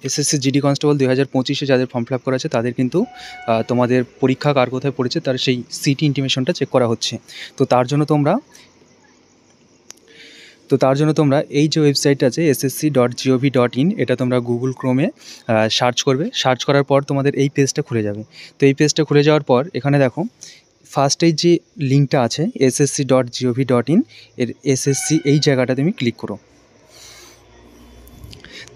SSC GD constable 2025-এ যাদের form fill up করা আছে তাদের কিন্তু তোমাদের পরীক্ষা কার কোথায় পড়েছে তার সেই সিটি ইন্টিমেশনটা চেক করা হচ্ছে। তো তার জন্য তোমরা এই যে ওয়েবসাইটটা আছে ssc.gov.in, এটা তোমরা গুগল ক্রোমে সার্চ করবে। সার্চ করার পর তোমাদের এই পেজটা খুলে যাবে। তো এই পেজটা খুলে যাওয়ার পর এখানে দেখো ফার্স্টেই যে লিঙ্কটা আছে ssc.gov.in এর এসএসসি এই জায়গাটা তুমি ক্লিক করো।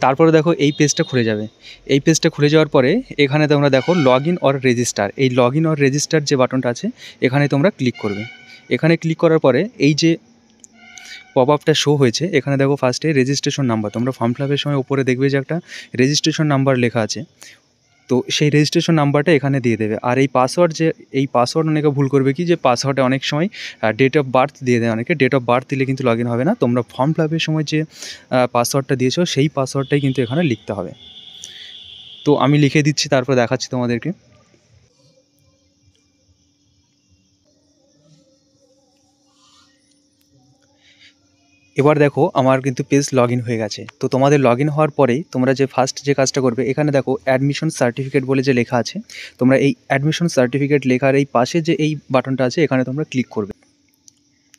তারপরে দেখো এই পেজটা খুলে যাবে। এই পেজটা খুলে যাওয়ার পরে এখানে তোমরা দেখো লগ ইন অর রেজিস্টার, এই লগ ইন অর রেজিস্টার যে বাটনটা আছে এখানে তোমরা ক্লিক করবে। এখানে ক্লিক করার পরে এই যে পপ আপটা শো হয়েছে এখানে দেখো ফার্স্টে রেজিস্ট্রেশন নাম্বার, তোমরা ফর্ম ফিল আপের সময় উপরে দেখবে যে একটা রেজিস্ট্রেশন নাম্বার লেখা আছে, তো সেই রেজিস্ট্রেশন নাম্বারটা এখানে দিয়ে দেবে। আর এই পাসওয়ার্ড অনেকে ভুল করবে কি যে পাসওয়ার্ডে অনেক সময় ডেট অফ বার্থ দিয়ে দেয় অনেকে, ডেট অফ বার্থ দিলে কিন্তু লগ ইন হবে না। তোমরা ফর্ম ফিল আপের সময় যে পাসওয়ার্ডটা দিয়েছো সেই পাসওয়ার্ডটাই কিন্তু এখানে লিখতে হবে। তো আমি লিখে দিচ্ছি, তারপর দেখাচ্ছি তোমাদেরকে। এবার দেখো আমার কিন্তু পেজ লগ ইন হয়ে গেছে। তো তোমাদের লগ ইন হওয়ার পরেই তোমরা যে ফার্স্ট যে কাজটা করবে, এখানে দেখো অ্যাডমিশন সার্টিফিকেট বলে যে লেখা আছে, তোমরা এই অ্যাডমিশন সার্টিফিকেট লেখার এই পাশে যে এই বাটনটা আছে এখানে তোমরা ক্লিক করবে।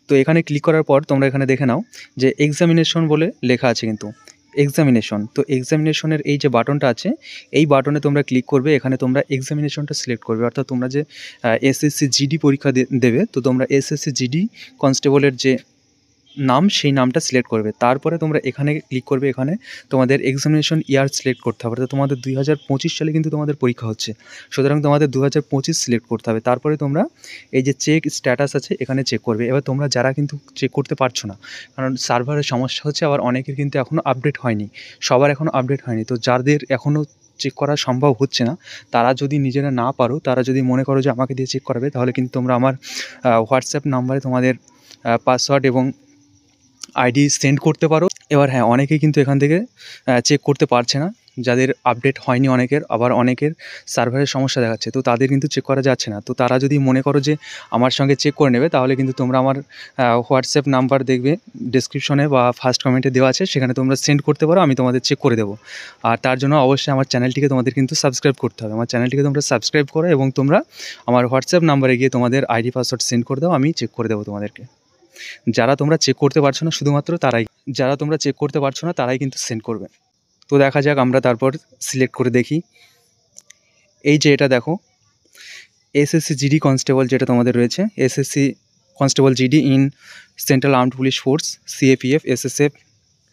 তো এখানে ক্লিক করার পর তোমরা এখানে দেখে নাও যে এক্সামিনেশন বলে লেখা আছে কিন্তু এক্সামিনেশন। তো এক্সামিনেশনের এই যে বাটনটা আছে এই বাটনে তোমরা ক্লিক করবে। এখানে তোমরা এক্সামিনেশনটা সিলেক্ট করবে, অর্থাৎ তোমরা যে এসএসসি জিডি পরীক্ষা দেবে, তো তোমরা এসএসসি জিডি কনস্টেবলের যে নাম সেই নামটা সিলেক্ট করবে। তারপরে তোমরা এখানে ক্লিক করবে, এখানে তোমাদের এক্সামিনেশন ইয়ার সিলেক্ট করতে হবে। তো তোমাদের 2025 সালে কিন্তু তোমাদের পরীক্ষা হচ্ছে, সুতরাং তোমাদের 2025 সিলেক্ট করতে হবে। তারপরে তোমরা এই যে চেক স্ট্যাটাস আছে এখানে চেক করবে। এবার তোমরা যারা কিন্তু চেক করতে পারছো না, কারণ সার্ভারের সমস্যা হচ্ছে, আবার অনেকের কিন্তু এখনও আপডেট হয়নি, সবার এখনও আপডেট হয়নি। তো যাদের এখনও চেক করা সম্ভব হচ্ছে না, তারা যদি নিজেরা না পারো, তারা যদি মনে করো যে আমাকে দিয়ে চেক করাবে, তাহলে কিন্তু তোমরা আমার হোয়াটসঅ্যাপ নাম্বারে তোমাদের পাসওয়ার্ড এবং আইডি সেন্ড করতে পারো। এবার হ্যাঁ, অনেকেই কিন্তু এখান থেকে চেক করতে পারছে না, যাদের আপডেট হয়নি অনেকের, আবার অনেকের সার্ভারের সমস্যা দেখাচ্ছে, তো তাদের কিন্তু চেক করা যাচ্ছে না। তো তারা যদি মনে করো যে আমার সঙ্গে চেক করে নেবে, তাহলে কিন্তু তোমরা আমার হোয়াটসঅ্যাপ নাম্বার দেখবে ডেসক্রিপশনে বা ফার্স্ট কমেন্টে দেওয়া আছে, সেখানে তোমরা সেন্ড করতে পারো, আমি তোমাদের চেক করে দেবো। আর তার জন্য অবশ্যই আমার চ্যানেলটিকে তোমাদের কিন্তু সাবস্ক্রাইব করতে হবে। আমার চ্যানেলটিকে তোমরা সাবস্ক্রাইব করো এবং তোমরা আমার হোয়াটসঅ্যাপ নাম্বারে গিয়ে তোমাদের আইডি পাসওয়ার্ড সেন্ড করে দাও, আমি চেক করে দেবো তোমাদেরকে। যারা তোমরা চেক করতে পারছো না, শুধুমাত্র তারাই কিন্তু সেন্ড করবে। তো দেখা যাক, আমরা তারপর সিলেক্ট করে দেখি। এই যে এটা দেখো এসএসসি জিডি কনস্টেবল যেটা তোমাদের রয়েছে, SSC constable GD in central armed police force, CAPF, SSF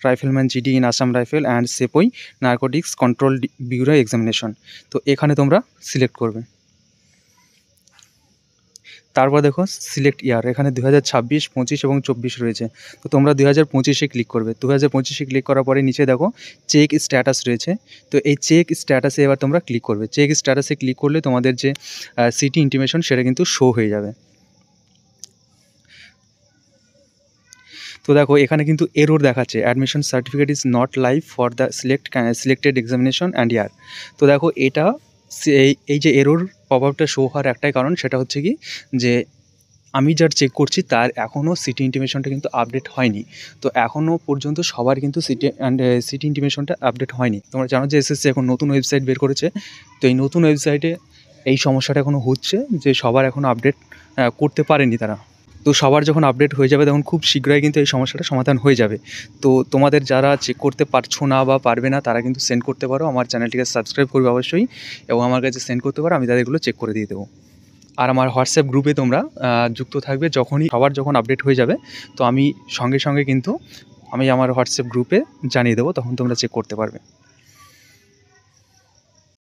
rifleman GD in Assam rifle and sepoy narcotics control bureau examination. তো এখানে তোমরা সিলেক্ট করবে। তারপর দেখো সিলেক্ট ইয়ার, এখানে 2026, 25 এবং 24 রয়েছে। তো তোমরা 2025-এ ক্লিক করবে। 2025-এ ক্লিক করার পরে নিচে দেখো চেক স্ট্যাটাস রয়েছে, তো এই চেক স্ট্যাটাসে এবার তোমরা ক্লিক করবে। চেক স্ট্যাটাসে ক্লিক করলে তোমাদের যে সিটি ইন্টিমেশন সেটা কিন্তু শো হয়ে যাবে। তো দেখো এখানে কিন্তু এরর দেখাচ্ছে, admission certificate is not live for the selected examination and year. তো দেখো এটা এই যে এরর পপ আপটা শো হওয়ার একটাই কারণ, সেটা হচ্ছে কি যে আমি যার চেক করছি তার এখনও সিটি ইন্টিমেশনটা কিন্তু আপডেট হয়নি। তো এখনও পর্যন্ত সবার কিন্তু সিটি ইন্টিমেশনটা আপডেট হয়নি। তোমরা জানো যে এসএসসি এখন নতুন ওয়েবসাইট বের করেছে, তো এই নতুন ওয়েবসাইটে এই সমস্যাটা এখনও হচ্ছে যে সবার এখনও আপডেট করতে পারেনি তারা। তো সবার যখন আপডেট হয়ে যাবে তখন খুব শীঘ্রই কিন্তু এই সমস্যাটা সমাধান হয়ে যাবে। তো তোমাদের যারা চেক করতে পারছো না বা পারবে না, তারা কিন্তু সেন্ড করতে পারো, আমার চ্যানেলটিকে সাবস্ক্রাইব করবে অবশ্যই, এবং আমার কাছে সেন্ড করতে পারো, আমি তাদেরগুলো চেক করে দিয়ে দেবো। আর আমার হোয়াটসঅ্যাপ গ্রুপে তোমরা যুক্ত থাকবে, সবার যখন আপডেট হয়ে যাবে, তো আমি সঙ্গে সঙ্গে কিন্তু আমি আমার হোয়াটসঅ্যাপ গ্রুপে জানিয়ে দেবো, তখন তোমরা চেক করতে পারবে।